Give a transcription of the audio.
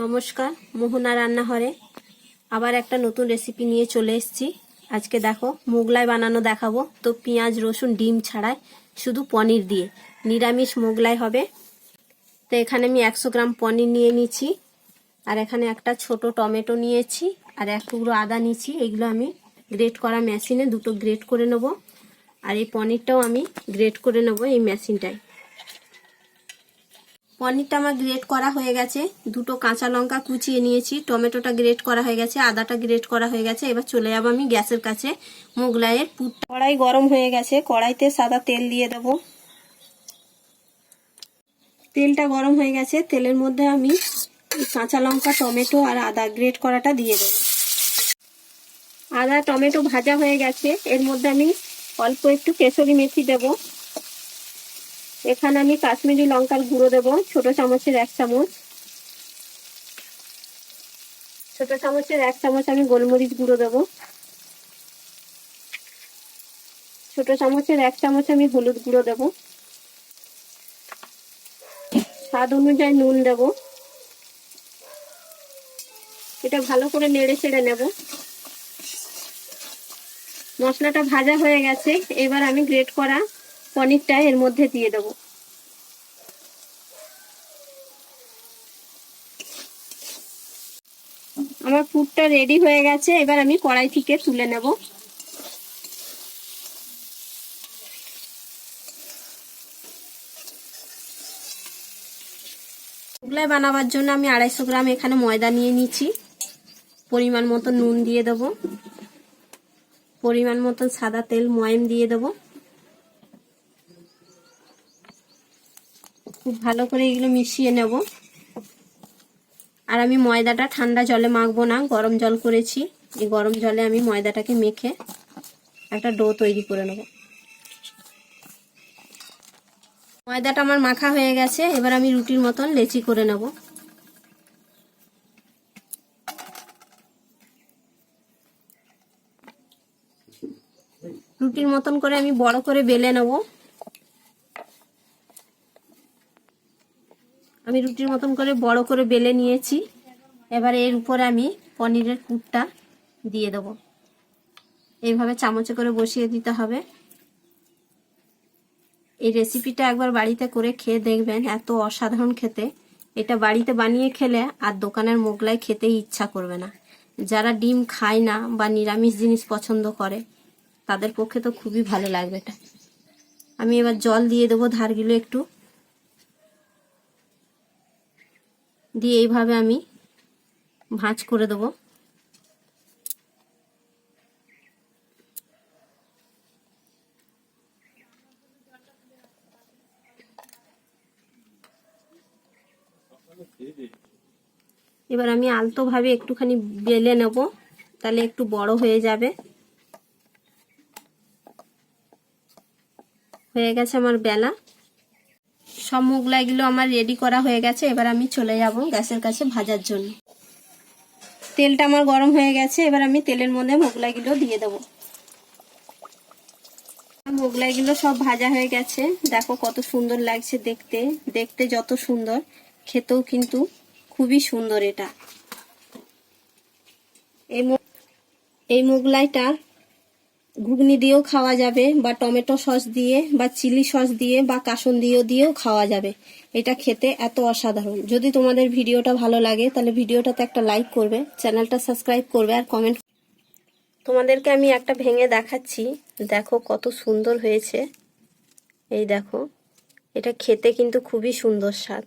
নমস্কার, মোহনা রান্নাঘরে আবার একটা নতুন রেসিপি নিয়ে চলে এসেছি। আজকে দেখো মোগলাই বানানো দেখাবো। তো পেঁয়াজ রসুন ডিম ছাড়াই শুধু পনির দিয়ে নিরামিষ মোগলাই হবে। তো এখানে আমি 100 গ্রাম পনির নিয়ে নিয়েছি, আর এখানে একটা ছোট টমেটো নিয়েছি, আর এক টুকরো আদা নিয়েছি। এগুলো আমি গ্রেট করা মেশিনে দুটো গ্রেট করে নেব, আর এই পনিরটাও আমি গ্রেট করে নেব এই মেশিনটায়। পনিরটা আমার গ্রেট করা হয়ে গেছে, দুটো কাঁচা লঙ্কা কুচিয়ে নিয়েছি, টমেটোটা গ্রেট করা হয়ে গেছে, আদাটা গ্রেট করা হয়ে গেছে। এবার চলে যাবো আমি গ্যাসের কাছে মোগলাইয়ের পুরটা। কড়াই গরম হয়ে গেছে, কড়াইতে সাদা তেল দিয়ে দেবো। তেলটা গরম হয়ে গেছে, তেলের মধ্যে আমি কাঁচা লঙ্কা টমেটো আর আদা গ্রেট করাটা দিয়ে দেবো। আদা টমেটো ভাজা হয়ে গেছে, এর মধ্যে আমি অল্প একটু কেশরি মেথি দেবো। এখানে আমি কাশ্মীরি লঙ্কার গুঁড়ো দেবো, ছোট চামচের 1 চামচ। ছোট চামচের 1 চামচ আমি গোলমরিচ গুঁড়ো দেবো। ছোট চামচের 1 চামচ আমি হলুদ গুঁড়ো দেবো। স্বাদ অনুযায়ী নুন দেবো। এটা ভালো করে নেড়ে চেড়ে নেব। মশলাটা ভাজা হয়ে গেছে, এবার আমি গ্রেট করা পনিরটা এর মধ্যে দিয়ে দেবো। আমার পুরটা রেডি হয়ে গেছে, এবার আমি কড়াই থেকে তুলে নেব। মোগলাই বানাবার জন্য আমি 250 গ্রাম এখানে ময়দা নিয়ে নিচ্ছি। পরিমাণ মতো নুন দিয়ে দেব, পরিমাণ মতো সাদা তেল ময়াম দিয়ে দেব। খুব ভালো করে এগুলো মিশিয়ে নেব। আর আমি ময়দাটা ঠান্ডা জলে মাখবো না, গরম জল করেছি। এই গরম জলে আমি ময়দাটাকে মেখে একটা ডো তৈরি করে নেব। ময়দাটা আমার মাখা হয়ে গেছে, এবার আমি রুটির মতন লেচি করে নেব। রুটির মতন করে আমি বড় করে বেলে নেব। আমি রুটির মতন করে বড় করে বেলে নিয়েছি। এবার এর উপরে আমি পনিরের পুরটা দিয়ে দেব। এইভাবে চামচে করে বসিয়ে দিতে হবে। এই রেসিপিটা একবার বাড়িতে করে খেয়ে দেখবেন, এত অসাধারণ খেতে। এটা বাড়িতে বানিয়ে খেলে আর দোকানের মোগলাই খেতে ইচ্ছা করবে না। যারা ডিম খায় না বা নিরামিষ জিনিস পছন্দ করে তাদের পক্ষে তো খুবই ভালো লাগবে এটা। আমি এবার জল দিয়ে দেবো ধারগুলো একটু দিয়ে এইভাবে আমি ভাঁজ করে দেবো। এবার আমি আলতো ভাবে একটুখানি বেলে নেব, তাহলে একটু বড় হয়ে যাবে। হয়ে গেছে আমার বেলা। সব মোগলাইগুলো আমার রেডি করা হয়ে গেছে। এবার আমি চলে যাব গ্যাসের কাছে ভাজার জন্য। তেলটা আমার গরম হয়ে গেছে, এবার আমি তেলের মধ্যে মোগলাইগুলো দিয়ে দেবো। মোগলাইগুলো সব ভাজা হয়ে গেছে, দেখো কত সুন্দর লাগছে দেখতে। দেখতে যত সুন্দর, খেতেও কিন্তু খুবই সুন্দর। এটা এই মোগলাইটা ঘুগনি দিয়েও খাওয়া যাবে, বা টমেটো সস দিয়ে, বা চিলি সস দিয়ে, বা দিয়েও খাওয়া যাবে। এটা খেতে এত অসাধারণ। যদি তোমাদের ভিডিওটা ভালো লাগে তাহলে ভিডিওটাতে একটা লাইক করবে, চ্যানেলটা সাবস্ক্রাইব করবে, আর কমেন্ট। তোমাদেরকে আমি একটা ভেঙে দেখাচ্ছি, দেখো কত সুন্দর হয়েছে। এই দেখো, এটা খেতে কিন্তু খুবই সুন্দর স্বাদ।